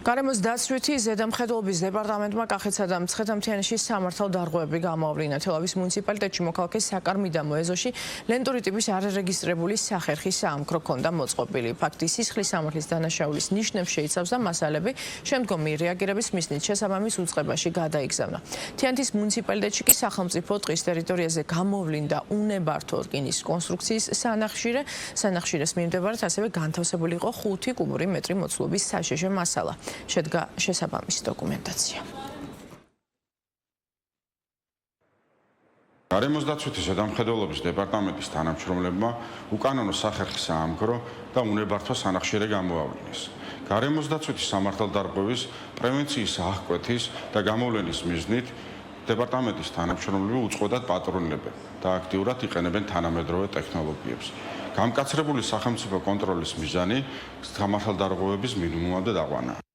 გარემოს დაცვითი ზედამხედველობის დეპარტამენტმა კახეთსა და მცხეთა-მთიანეთში სამართალდარღვევები გამოავლინა. თელავის მუნიციპალიტეტში მოქალაქეს საკარმიდამო ეზოში ლენტური ტიპის არარეგისტრირებული სახერხი საამქრო ჰქონდა მოწყობილი. ფაქტი სისხლის სამართლის დანაშაულის ნიშნებს შეიცავს და მასალები შემდგომი რეაგირების მიზნით შესაბამის უწყებაში გადაიგზავნა. თიანეთის მუნიციპალიტეტში კი სახელმწიფო ტყის ტერიტორიაზე გამოვლინდა უნებართო რკინის კონსტრუქციის სანახშირე. სანახშირეს მიმდებარედ ასევე განთავსებული იყო 5 კუბური მეტრი მოცულობის საშეშე მასალა. შედგა შესაბამისი დოკუმენტაცია. გარემოს დაცვითი ზედამხედველობის დეპარტამენტის თანამშრომლებმა უკანონო სახერხი საამქრო და უნებართვა სანახშირე გამოავლინეს. გარემოს დაცვითი სამართალდარღვევის, პრევენციის აღკვეთის და გამოვლენის მიზნით დეპარტამენტის თანამშრომლები უწყოდად პატრონებენ და აქტიურად იყენებენ თანამედროვე ტექნოლოგიებს. გამკაცრებული სახელმწიფო კონტროლის მიზანი სამართალდარღვევების მინიმუმამდე დაყვანა.